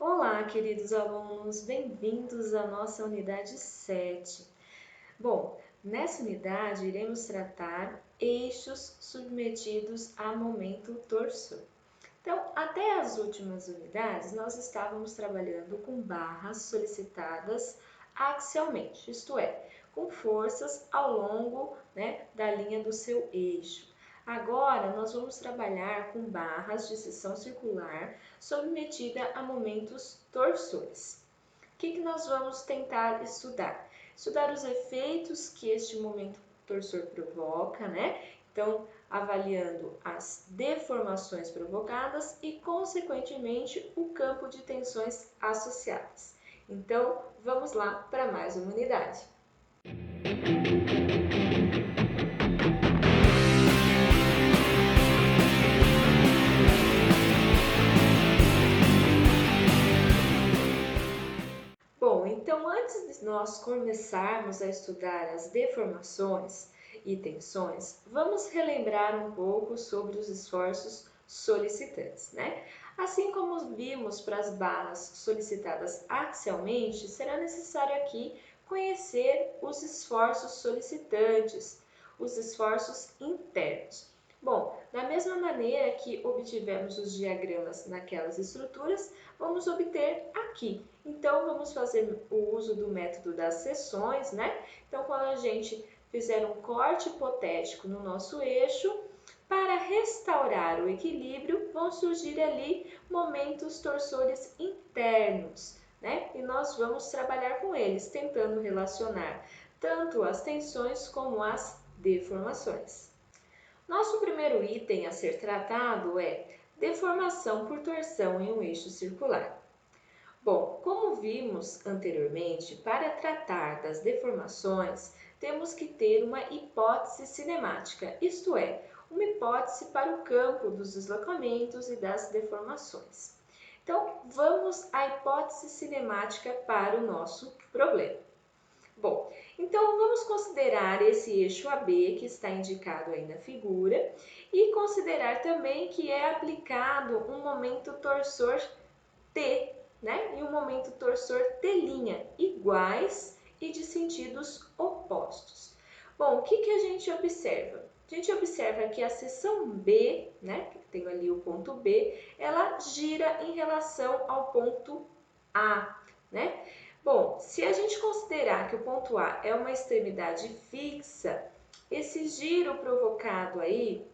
Olá, queridos alunos, bem-vindos à nossa unidade 7. Bom, nessa unidade iremos tratar eixos submetidos a momento torsor. Então, até as últimas unidades, nós estávamos trabalhando com barras solicitadas axialmente, isto é, com forças ao longo, da linha do seu eixo. Agora, nós vamos trabalhar com barras de seção circular submetida a momentos torsores. O que nós vamos tentar estudar? Estudar os efeitos que este momento torsor provoca, Então, avaliando as deformações provocadas e, consequentemente, o campo de tensões associadas. Então, vamos lá para mais uma unidade. Bom, então antes de nós começarmos a estudar as deformações e tensões, vamos relembrar um pouco sobre os esforços solicitantes, Assim como vimos para as barras solicitadas axialmente, será necessário aqui conhecer os esforços solicitantes, os esforços internos. Bom, da mesma maneira que obtivemos os diagramas naquelas estruturas, vamos obter aqui. Então, vamos fazer o uso do método das seções, Então, quando a gente fizer um corte hipotético no nosso eixo, para restaurar o equilíbrio, vão surgir ali momentos torsores internos, E nós vamos trabalhar com eles, tentando relacionar tanto as tensões como as deformações. Nosso primeiro item a ser tratado é deformação por torção em um eixo circular. Bom, como vimos anteriormente, para tratar das deformações, temos que ter uma hipótese cinemática, isto é, uma hipótese para o campo dos deslocamentos e das deformações. Então, vamos à hipótese cinemática para o nosso problema. Bom, então vamos considerar esse eixo AB que está indicado aí na figura e considerar também que é aplicado um momento torsor T, e um momento torsor T' iguais e de sentidos opostos. Bom, o que a gente observa? A gente observa que a seção B, que tem ali o ponto B, ela gira em relação ao ponto A, Bom, se a gente considerar que o ponto A é uma extremidade fixa, esse giro provocado aí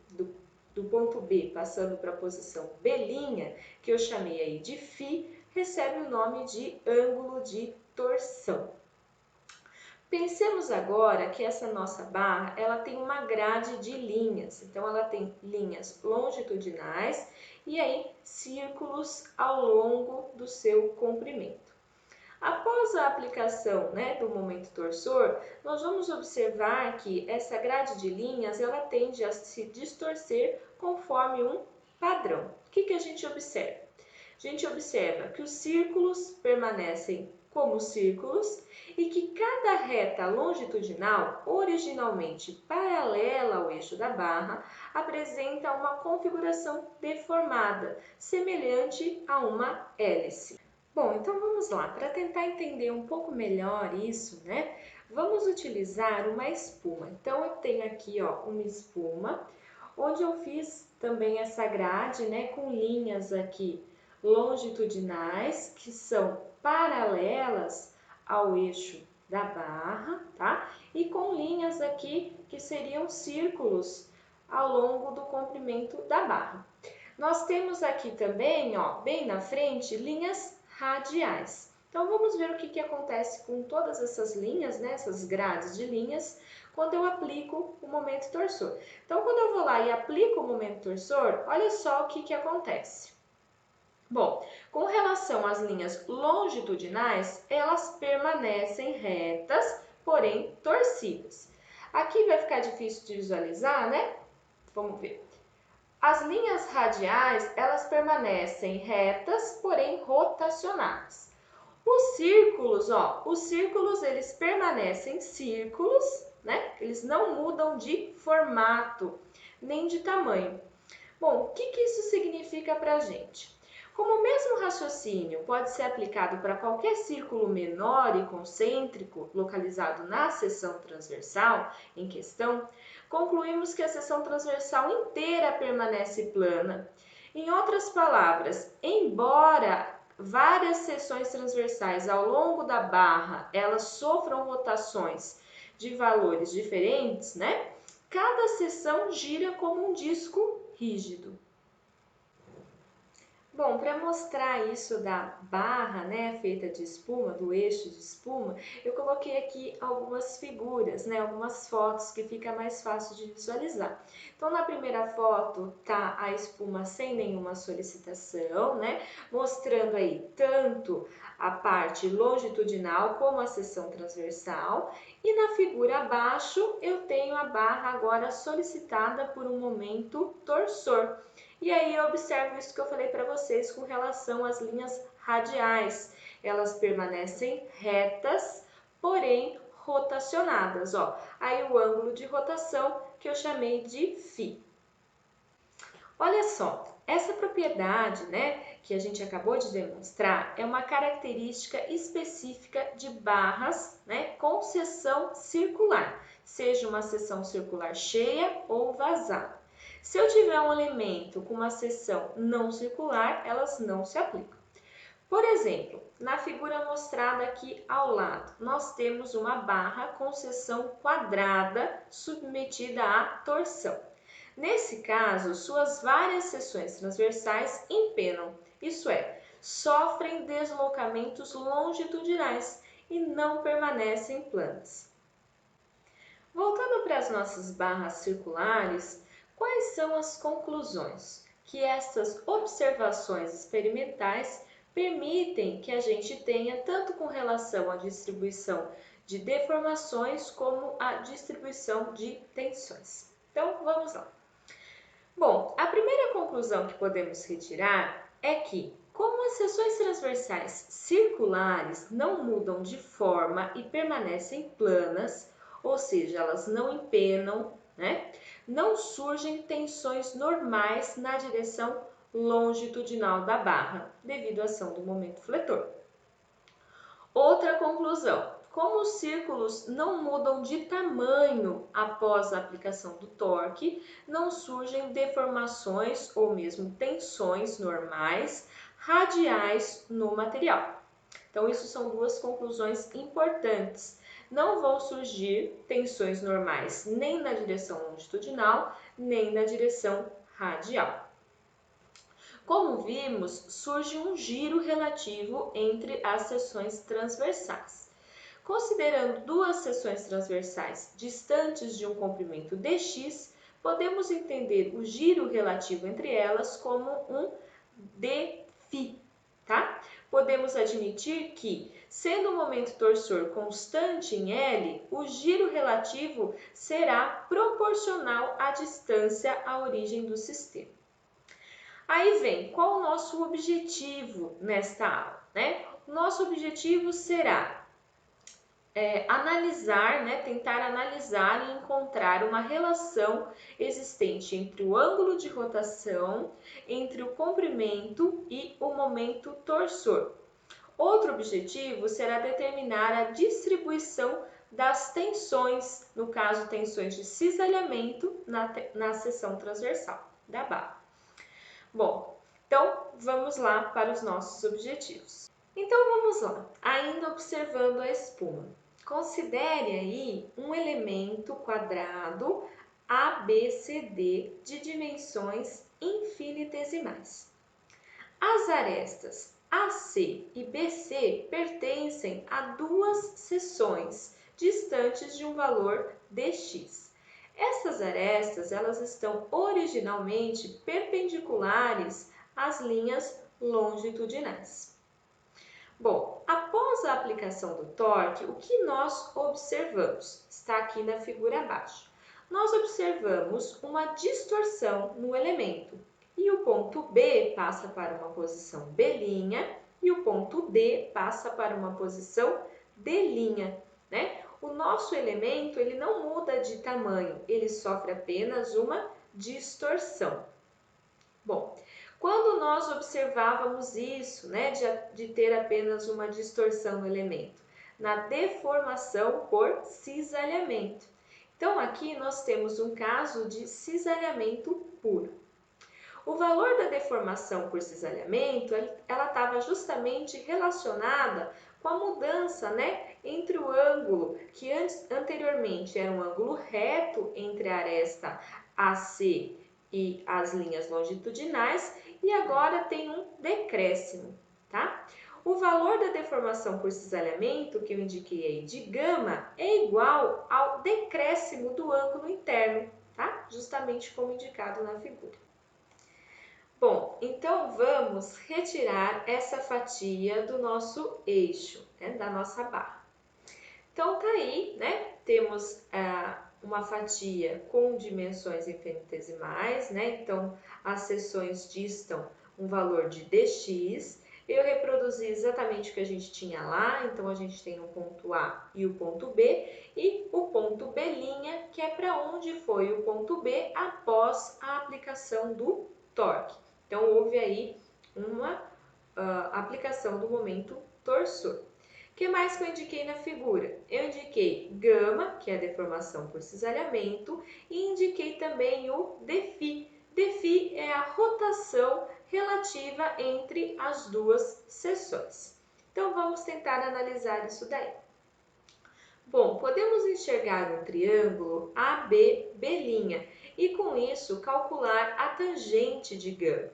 do ponto B passando para a posição B', que eu chamei aí de φ, recebe o nome de ângulo de torção. Pensemos agora que essa nossa barra, ela tem uma grade de linhas. Então, ela tem linhas longitudinais e aí círculos ao longo do seu comprimento. Após a aplicação do momento torsor, nós vamos observar que essa grade de linhas ela tende a se distorcer conforme um padrão. O que a gente observa? A gente observa que os círculos permanecem como círculos e que cada reta longitudinal, originalmente paralela ao eixo da barra, apresenta uma configuração deformada, semelhante a uma hélice. Bom, então vamos lá, para tentar entender um pouco melhor isso, Vamos utilizar uma espuma. Então, eu tenho aqui, uma espuma, onde eu fiz também essa grade, com linhas aqui longitudinais, que são paralelas ao eixo da barra, tá? E com linhas aqui que seriam círculos ao longo do comprimento da barra. Nós temos aqui também, bem na frente, linhas radiais. Então, vamos ver o que acontece com todas essas linhas, essas grades de linhas, quando eu aplico o momento torsor. Então, quando eu vou lá e aplico o momento torsor, olha só o que acontece. Bom, com relação às linhas longitudinais, elas permanecem retas, porém torcidas. Aqui vai ficar difícil de visualizar, Vamos ver. As linhas radiais, elas permanecem retas, porém rotacionadas. Os círculos eles permanecem círculos, Eles não mudam de formato, nem de tamanho. Bom, o que isso significa para a gente? Como o mesmo raciocínio pode ser aplicado para qualquer círculo menor e concêntrico localizado na seção transversal em questão, concluímos que a seção transversal inteira permanece plana. Em outras palavras, embora várias seções transversais ao longo da barra elas sofram rotações de valores diferentes, né? Cada seção gira como um disco rígido. Bom, para mostrar isso da barra, né, feita de espuma, do eixo de espuma, eu coloquei aqui algumas figuras, né, algumas fotos que fica mais fácil de visualizar. Então, na primeira foto tá a espuma sem nenhuma solicitação, né, mostrando aí tanto a parte longitudinal como a seção transversal. E na figura abaixo eu tenho a barra agora solicitada por um momento torsor. E aí eu observo isso que eu falei para vocês com relação às linhas radiais. Elas permanecem retas, porém rotacionadas, ó. Aí o ângulo de rotação que eu chamei de φ. Olha só, essa propriedade, né, que a gente acabou de demonstrar é uma característica específica de barras, né, com seção circular, seja uma seção circular cheia ou vazada. Se eu tiver um elemento com uma seção não circular, elas não se aplicam. Por exemplo, na figura mostrada aqui ao lado, nós temos uma barra com seção quadrada submetida à torção. Nesse caso, suas várias seções transversais empenam, isso é, sofrem deslocamentos longitudinais e não permanecem planas. Voltando para as nossas barras circulares, quais são as conclusões que estas observações experimentais permitem que a gente tenha tanto com relação à distribuição de deformações como à distribuição de tensões? Então, vamos lá. Bom, a primeira conclusão que podemos retirar é que, como as seções transversais circulares não mudam de forma e permanecem planas, ou seja, elas não empenam, né? Não surgem tensões normais na direção longitudinal da barra, devido à ação do momento fletor. Outra conclusão. Como os círculos não mudam de tamanho após a aplicação do torque, não surgem deformações ou mesmo tensões normais radiais no material. Então, isso são duas conclusões importantes. Não vão surgir tensões normais nem na direção longitudinal, nem na direção radial. Como vimos, surge um giro relativo entre as seções transversais. Considerando duas seções transversais distantes de um comprimento dx, podemos entender o giro relativo entre elas como um dφ, tá? Podemos admitir que, sendo o momento torsor constante em L, o giro relativo será proporcional à distância à origem do sistema. Aí vem, qual o nosso objetivo nesta aula, né? O nosso objetivo será analisar, né, tentar analisar e encontrar uma relação existente entre o ângulo de rotação, entre o comprimento e o momento torsor. Outro objetivo será determinar a distribuição das tensões, no caso tensões de cisalhamento na seção transversal da barra. Bom, então vamos lá para os nossos objetivos. Então vamos lá, ainda observando a espuma. Considere aí um elemento quadrado ABCD de dimensões infinitesimais. As arestas AC e BC pertencem a duas seções distantes de um valor dx. Essas arestas elas estão originalmente perpendiculares às linhas longitudinais. Bom, após a aplicação do torque, o que nós observamos? Está aqui na figura abaixo. Nós observamos uma distorção no elemento e o ponto B passa para uma posição B' e o ponto D passa para uma posição D', né? O nosso elemento ele não muda de tamanho, ele sofre apenas uma distorção. Bom, Quando nós observávamos isso, né, de ter apenas uma distorção no elemento? Na deformação por cisalhamento. Então, aqui nós temos um caso de cisalhamento puro. O valor da deformação por cisalhamento, ela estava justamente relacionada com a mudança, né, entre o ângulo, que anteriormente era um ângulo reto entre a aresta AC e as linhas longitudinais, e agora tem um decréscimo, tá? O valor da deformação por cisalhamento, que eu indiquei aí de gama, é igual ao decréscimo do ângulo interno, tá? Justamente como indicado na figura. Bom, então vamos retirar essa fatia do nosso eixo, né, da nossa barra. Então tá aí, né? Temos uma fatia com dimensões infinitesimais, né? Então as seções distam um valor de dx. Eu reproduzi exatamente o que a gente tinha lá, então a gente tem o ponto A e o ponto B, e o ponto B', que é para onde foi o ponto B após a aplicação do torque. Então, houve aí uma aplicação do momento torsor. O que mais que eu indiquei na figura? Eu indiquei gama, que é a deformação por cisalhamento, e indiquei também o dφ. dφ é a rotação relativa entre as duas seções. Então, vamos tentar analisar isso daí. Bom, podemos enxergar um triângulo ABB' e com isso calcular a tangente de gama.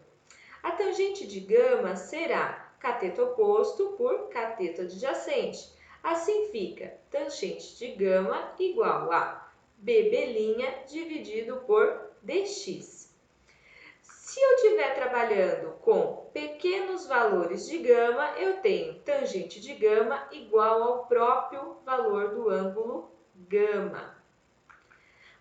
A tangente de gama será cateto oposto por cateto adjacente. Assim fica tangente de gama igual a BB' dividido por dx. Se eu estiver trabalhando com pequenos valores de gama, eu tenho tangente de gama igual ao próprio valor do ângulo gama.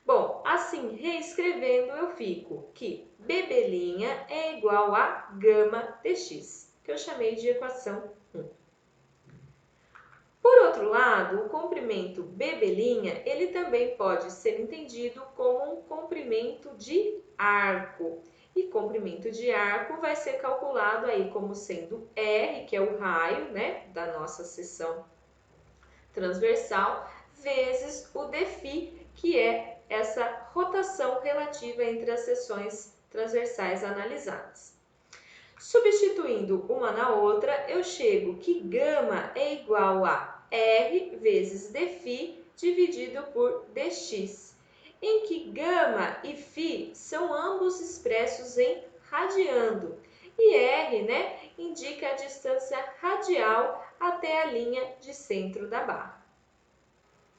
Bom, assim, reescrevendo, eu fico que BB' é igual a gama dx, que eu chamei de equação 1. Por outro lado, o comprimento BB', ele também pode ser entendido como um comprimento de arco. E comprimento de arco vai ser calculado aí como sendo R, que é o raio, né, da nossa seção transversal, vezes o dφ, que é essa rotação relativa entre as seções transversais analisadas. Substituindo uma na outra, eu chego que gama é igual a R vezes dφ dividido por dx, em que gama e φ são ambos expressos em radiando, e R, né, indica a distância radial até a linha de centro da barra.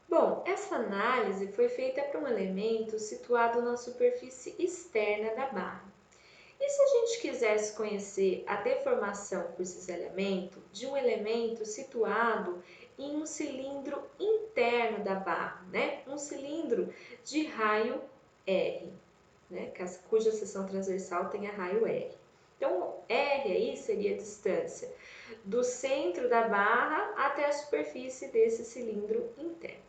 Bom, essa análise foi feita para um elemento situado na superfície externa da barra. E se a gente quisesse conhecer a deformação por cisalhamento de um elemento situado em um cilindro interno da barra, né? Um cilindro de raio R, né? Cuja seção transversal tenha raio R. Então, R aí seria a distância do centro da barra até a superfície desse cilindro interno.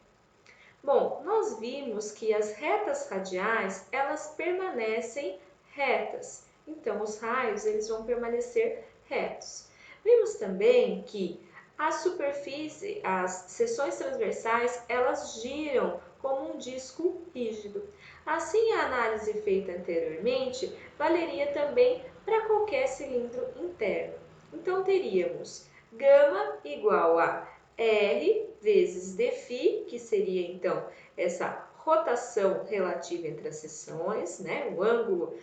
Bom, nós vimos que as retas radiais, elas permanecem retas. Então, os raios eles vão permanecer retos. Vimos também que a superfície, as seções transversais, elas giram como um disco rígido. Assim, a análise feita anteriormente valeria também para qualquer cilindro interno. Então, teríamos gama igual a R vezes dφ, que seria então essa rotação relativa entre as seções, né? O ângulo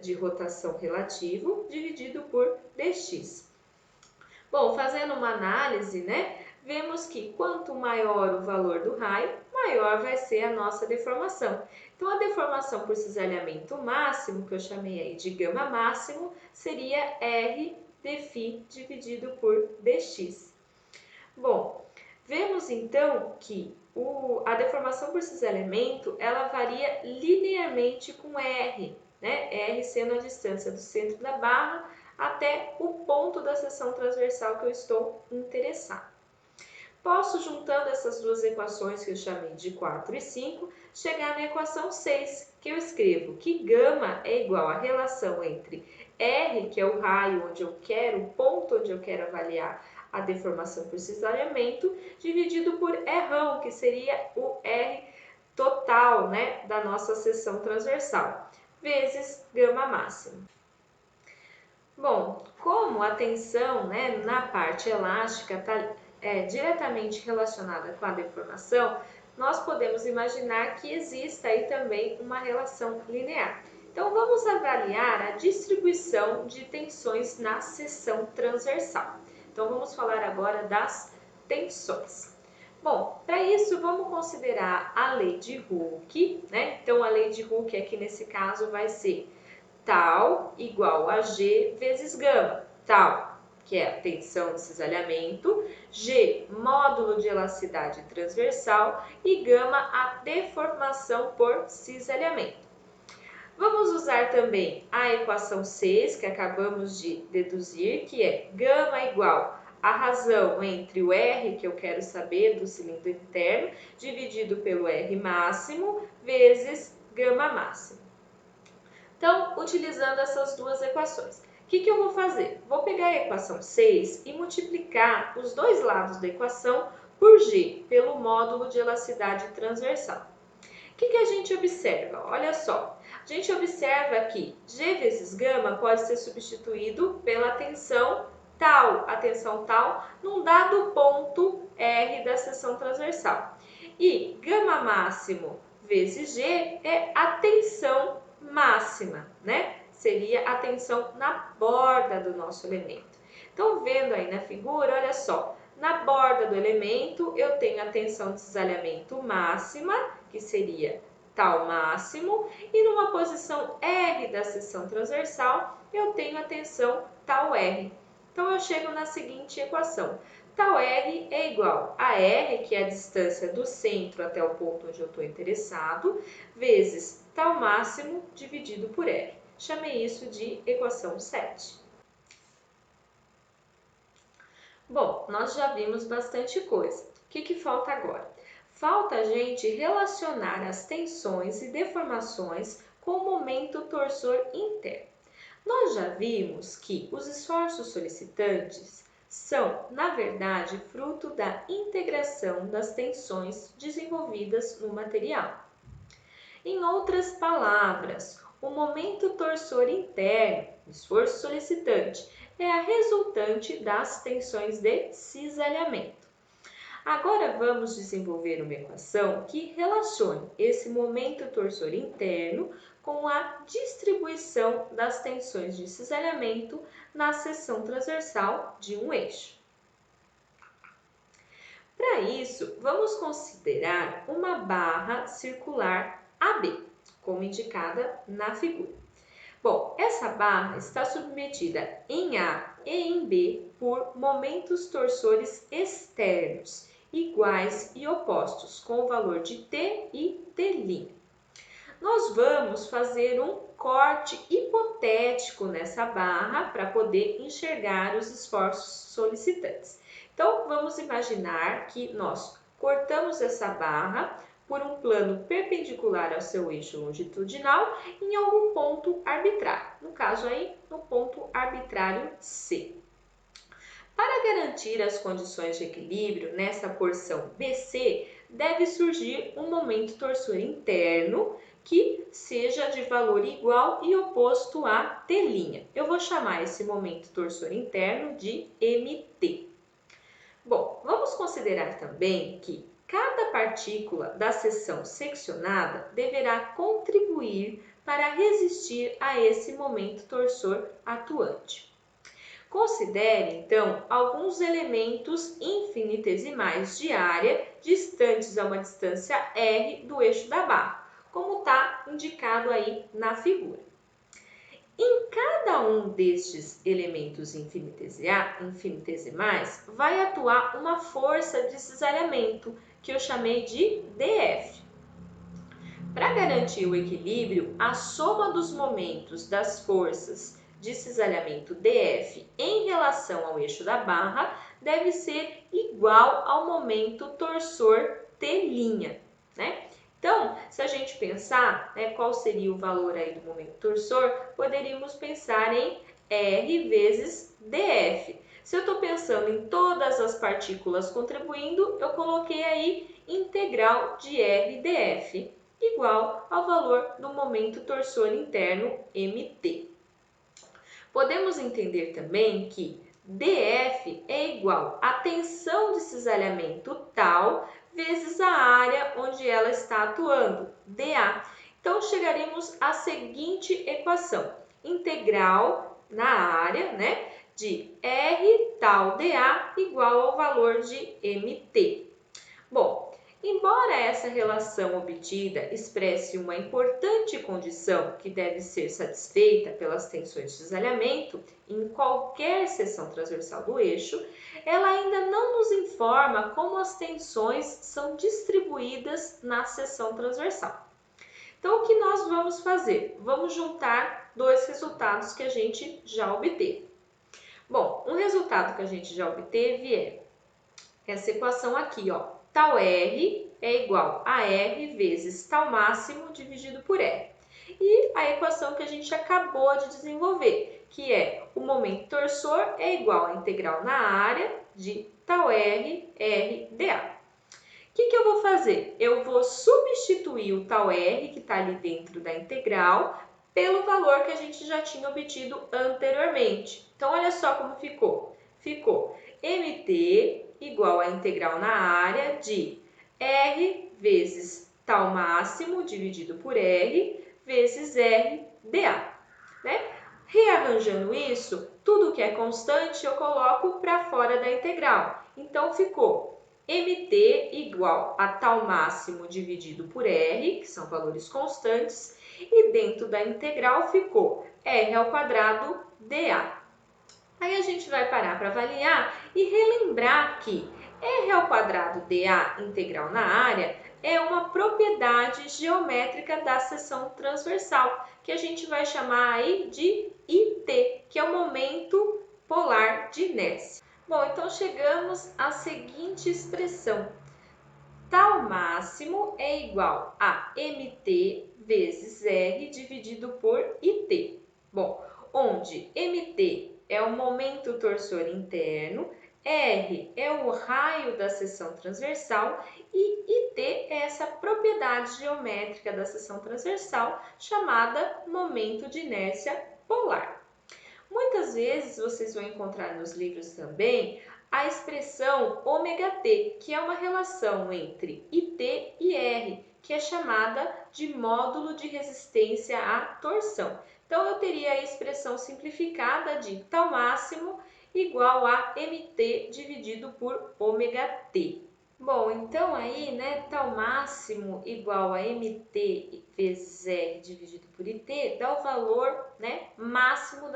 de rotação relativo dividido por dx. Bom, fazendo uma análise, né, vemos que quanto maior o valor do raio, maior vai ser a nossa deformação. Então, a deformação por cisalhamento máximo, que eu chamei aí de gama máximo, seria R dφ dividido por dx. Bom, vemos então que a deformação por cisalhamento, ela varia linearmente com R, né? R sendo a distância do centro da barra até o ponto da seção transversal que eu estou interessado. Posso, juntando essas duas equações que eu chamei de 4 e 5, chegar na equação 6, que eu escrevo que gama é igual à relação entre R, que é o raio onde eu quero, o ponto onde eu quero avaliar a deformação por cisalhamento, dividido por Rão, que seria o R total, né, da nossa seção transversal, vezes gama máxima. Bom, como a tensão, né, na parte elástica está diretamente relacionada com a deformação, nós podemos imaginar que exista aí também uma relação linear. Então, vamos avaliar a distribuição de tensões na seção transversal. Então, vamos falar agora das tensões. Bom, para isso, vamos considerar a lei de Hooke, né? Então, a lei de Hooke aqui nesse caso vai ser tal igual a G vezes gama. Tal, que é a tensão de cisalhamento, G, módulo de elasticidade transversal e gama, a deformação por cisalhamento. Vamos usar também a equação 6, que acabamos de deduzir, que é gama igual a razão entre o R, que eu quero saber, do cilindro interno, dividido pelo R máximo, vezes gama máximo. Então, utilizando essas duas equações, o que eu vou fazer? Vou pegar a equação 6 e multiplicar os dois lados da equação por G, pelo módulo de elasticidade transversal. O que a gente observa? Olha só, a gente observa que G vezes gama pode ser substituído pela tensão tal, a tensão tal, num dado ponto R da seção transversal. E gama máximo vezes G é a tensão máxima, né? Seria a tensão na borda do nosso elemento. Então, vendo aí na figura, olha só, na borda do elemento eu tenho a tensão de cisalhamento máxima, que seria tal máximo, e numa posição R da seção transversal eu tenho a tensão tal R. Então, eu chego na seguinte equação. Tal R é igual a R, que é a distância do centro até o ponto onde eu estou interessado, vezes tal máximo dividido por R. Chamei isso de equação 7. Bom, nós já vimos bastante coisa. O que falta agora? Falta a gente relacionar as tensões e deformações com o momento torsor interno. Nós já vimos que os esforços solicitantes são, na verdade, fruto da integração das tensões desenvolvidas no material. Em outras palavras, o momento torsor interno, esforço solicitante, é a resultante das tensões de cisalhamento. Agora vamos desenvolver uma equação que relacione esse momento torsor interno com a distribuição das tensões de cisalhamento na seção transversal de um eixo. Para isso, vamos considerar uma barra circular AB, como indicada na figura. Bom, essa barra está submetida em A e em B por momentos torsores externos, iguais e opostos, com o valor de T e T'. Nós vamos fazer um corte hipotético nessa barra para poder enxergar os esforços solicitantes. Então, vamos imaginar que nós cortamos essa barra por um plano perpendicular ao seu eixo longitudinal em algum ponto arbitrário, no caso aí, no ponto arbitrário C. Para garantir as condições de equilíbrio nessa porção BC, deve surgir um momento torsor interno que seja de valor igual e oposto a T'. Eu vou chamar esse momento torsor interno de MT. Bom, vamos considerar também que cada partícula da seção seccionada deverá contribuir para resistir a esse momento torsor atuante. Considere, então, alguns elementos infinitesimais de área distantes a uma distância R do eixo da barra, como está indicado aí na figura. Em cada um destes elementos infinitesimais vai atuar uma força de cisalhamento, que eu chamei de DF. Para garantir o equilíbrio, a soma dos momentos das forças de cisalhamento DF em relação ao eixo da barra deve ser igual ao momento torsor T', né? Então, se a gente pensar, né, qual seria o valor aí do momento torsor, poderíamos pensar em R vezes DF. Se eu estou pensando em todas as partículas contribuindo, eu coloquei aí integral de R dF igual ao valor do momento torsor interno MT. Podemos entender também que DF é igual à tensão de cisalhamento tal vezes a área onde ela está atuando, dA. Então, chegaremos à seguinte equação: integral na área, né, de R tal dA igual ao valor de MT. Bom, embora essa relação obtida expresse uma importante condição que deve ser satisfeita pelas tensões de cisalhamento em qualquer seção transversal do eixo, ela ainda não nos informa como as tensões são distribuídas na seção transversal. Então, o que nós vamos fazer? Vamos juntar dois resultados que a gente já obteve. Bom, um resultado que a gente já obteve é essa equação aqui, ó. Tal R é igual a R vezes tal máximo dividido por R. E a equação que a gente acabou de desenvolver, que é o momento torsor é igual à integral na área de tal R, R dA. O que eu vou fazer? Eu vou substituir o tal R, que está ali dentro da integral, pelo valor que a gente já tinha obtido anteriormente. Então, olha só como ficou. Ficou MT igual à integral na área de R vezes tal máximo dividido por R vezes R dA. Né? Rearranjando isso, tudo que é constante eu coloco para fora da integral. Então, ficou MT igual a tal máximo dividido por R, que são valores constantes, e dentro da integral ficou R ao quadrado dA. Aí a gente vai parar para avaliar e relembrar que R ao quadrado dA integral na área é uma propriedade geométrica da seção transversal, que a gente vai chamar aí de IT, que é o momento polar de inércia. Bom, então chegamos à seguinte expressão. Tal máximo é igual a MT vezes R dividido por IT. Bom, onde MT é o momento torsor interno, R é o raio da seção transversal e IT é essa propriedade geométrica da seção transversal chamada momento de inércia polar. Muitas vezes vocês vão encontrar nos livros também a expressão ômega-t, que é uma relação entre IT e R, que é chamada de módulo de resistência à torção. Então, eu teria a expressão simplificada de tal máximo igual a MT dividido por ômega-t. Bom, então aí, né, tal máximo igual a MT vezes R dividido por IT dá o valor, né, máximo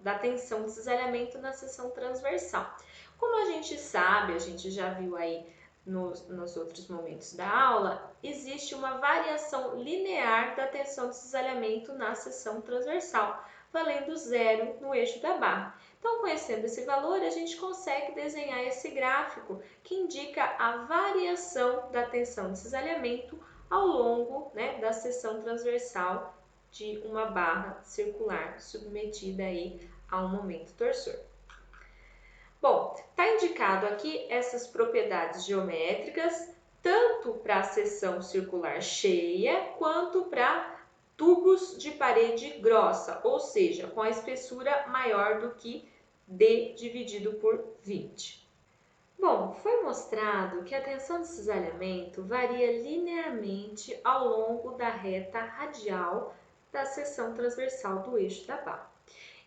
da tensão de cisalhamento na seção transversal. Como a gente sabe, a gente já viu aí nos outros momentos da aula, existe uma variação linear da tensão de cisalhamento na seção transversal, valendo zero no eixo da barra. Então, conhecendo esse valor, a gente consegue desenhar esse gráfico que indica a variação da tensão de cisalhamento ao longo, né, da seção transversal de uma barra circular submetida aí a um momento torsor. Bom, está indicado aqui essas propriedades geométricas, tanto para a seção circular cheia, quanto para tubos de parede grossa, ou seja, com a espessura maior do que D dividido por 20. Bom, foi mostrado que a tensão de cisalhamento varia linearmente ao longo da reta radial da seção transversal do eixo da barra.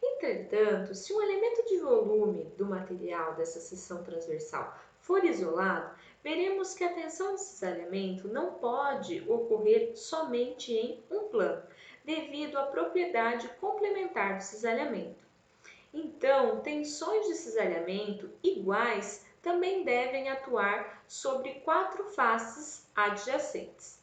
Entretanto, se um elemento de volume do material dessa seção transversal for isolado, veremos que a tensão de cisalhamento não pode ocorrer somente em um plano, devido à propriedade complementar do cisalhamento. Então, tensões de cisalhamento iguais também devem atuar sobre quatro faces adjacentes.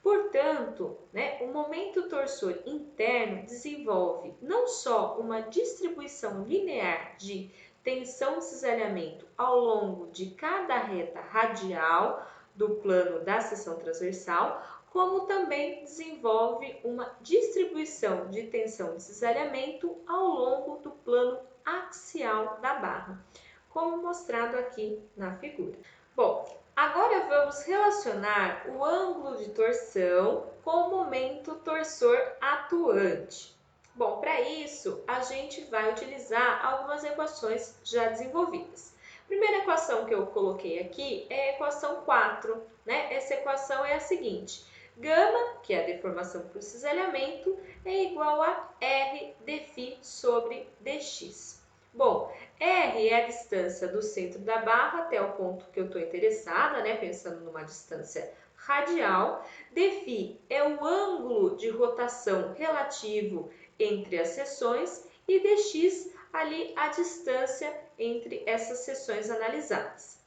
Portanto, o momento torsor interno desenvolve não só uma distribuição linear de tensão de cisalhamento ao longo de cada reta radial do plano da seção transversal, como também desenvolve uma distribuição de tensão de cisalhamento ao longo do plano axial da barra, como mostrado aqui na figura. Bom, agora vamos relacionar o ângulo de torção com o momento torsor atuante. Bom, para isso, a gente vai utilizar algumas equações já desenvolvidas. A primeira equação que eu coloquei aqui é a equação 4, né? Essa equação é a seguinte: gama, que é a deformação por cisalhamento, é igual a R dφ sobre dx. Bom, R é a distância do centro da barra até o ponto que eu estou interessada, né? Pensando numa distância radial. Dφ é o ângulo de rotação relativo entre as seções e dx ali a distância entre essas seções analisadas.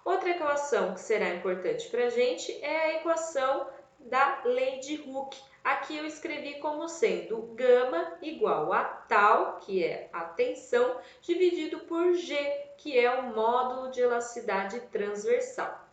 Outra equação que será importante para a gente é a equação da lei de Hooke. Aqui eu escrevi como sendo gama igual a tal, que é a tensão, dividido por G, que é o módulo de elasticidade transversal.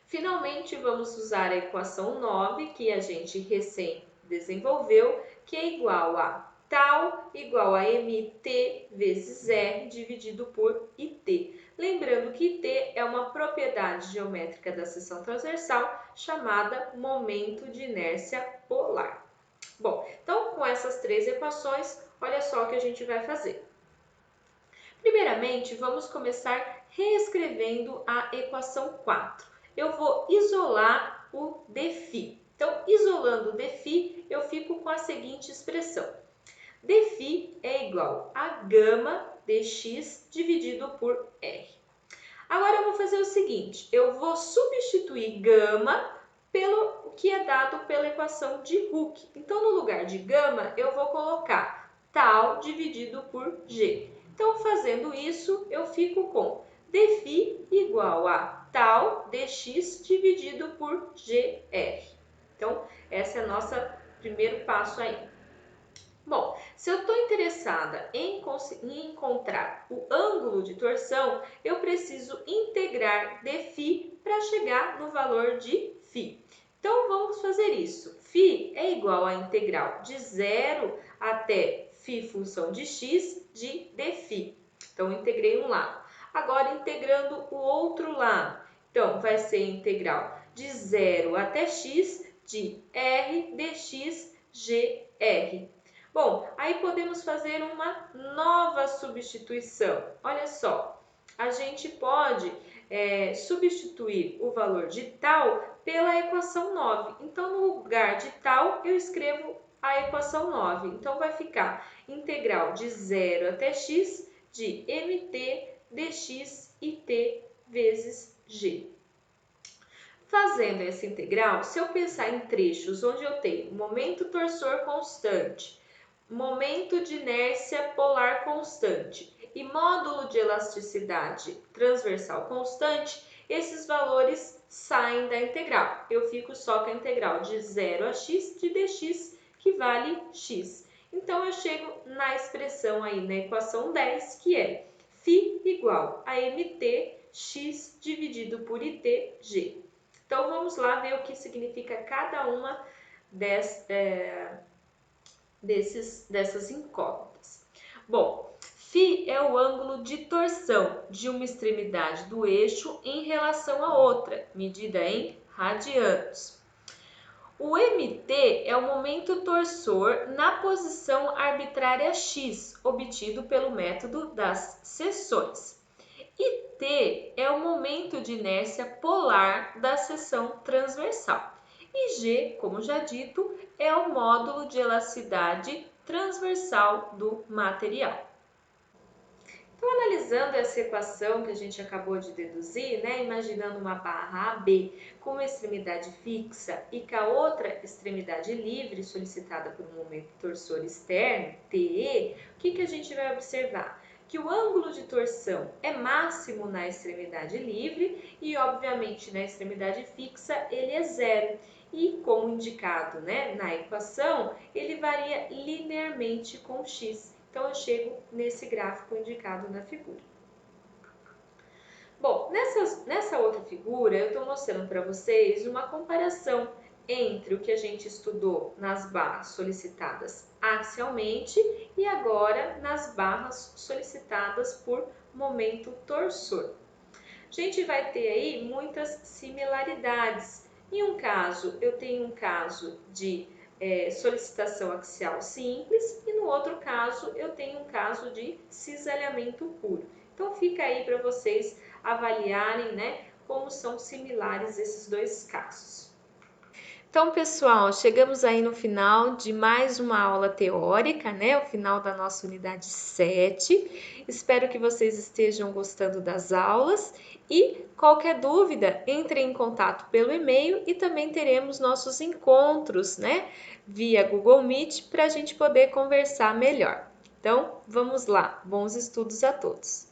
Finalmente, vamos usar a equação 9, que a gente recém desenvolveu, que é igual a tal igual a mt vezes r dividido por it. Lembrando que it é uma propriedade geométrica da seção transversal chamada momento de inércia polar. Bom, então com essas três equações, olha só o que a gente vai fazer. Primeiramente, vamos começar reescrevendo a equação 4. Eu vou isolar o dφ. Então, isolando o dφ, eu fico com a seguinte expressão: dφ é igual a gama dx dividido por r. Agora eu vou fazer o seguinte, eu vou substituir gama pelo que é dado pela equação de Hooke. Então, no lugar de gama, eu vou colocar tal dividido por g. Então, fazendo isso, eu fico com dφ igual a tal dx dividido por gr. Então, esse é o nosso primeiro passo aí. Bom, se eu estou interessada em encontrar o ângulo de torção, eu preciso integrar dφ para chegar no valor de φ. Então, vamos fazer isso. Φ é igual à integral de 0 até φ função de x de dφ. Então, integrei um lado. Agora, integrando o outro lado. Então, vai ser integral de 0 até x de r dx gr. Bom, aí podemos fazer uma nova substituição. Olha só, a gente pode substituir o valor de tal pela equação 9. Então, no lugar de tal, eu escrevo a equação 9. Então, vai ficar integral de 0 até x de mt dx it vezes g. Fazendo essa integral, se eu pensar em trechos onde eu tenho momento torsor constante, momento de inércia polar constante e módulo de elasticidade transversal constante, esses valores saem da integral. Eu fico só com a integral de 0 a x de dx, que vale x. Então, eu chego na expressão aí na equação 10, que é φ igual a mt x dividido por it g. Então, vamos lá ver o que significa cada uma dessas incógnitas. Bom, φ é o ângulo de torção de uma extremidade do eixo em relação à outra, medida em radianos. O mt é o momento torsor na posição arbitrária x, obtido pelo método das seções. T é o momento de inércia polar da seção transversal. E G, como já dito, é o módulo de elasticidade transversal do material. Então, analisando essa equação que a gente acabou de deduzir, né, imaginando uma barra AB com uma extremidade fixa e com a outra extremidade livre solicitada por um momento torsor externo, TE, o que a gente vai observar? Que o ângulo de torção é máximo na extremidade livre e, obviamente, na extremidade fixa ele é zero. E, como indicado, né, na equação, ele varia linearmente com x. Então, eu chego nesse gráfico indicado na figura. Bom, nessa outra figura, eu estou mostrando para vocês uma comparação entre o que a gente estudou nas barras solicitadas axialmente e agora nas barras solicitadas por momento torsor. A gente vai ter aí muitas similaridades. Em um caso, eu tenho um caso de solicitação axial simples e no outro caso, eu tenho um caso de cisalhamento puro. Então, fica aí para vocês avaliarem, né, como são similares esses dois casos. Então, pessoal, chegamos aí no final de mais uma aula teórica, né? O final da nossa unidade 7. Espero que vocês estejam gostando das aulas e qualquer dúvida, entre em contato pelo e-mail e também teremos nossos encontros, né? Via Google Meet para a gente poder conversar melhor. Então, vamos lá. Bons estudos a todos!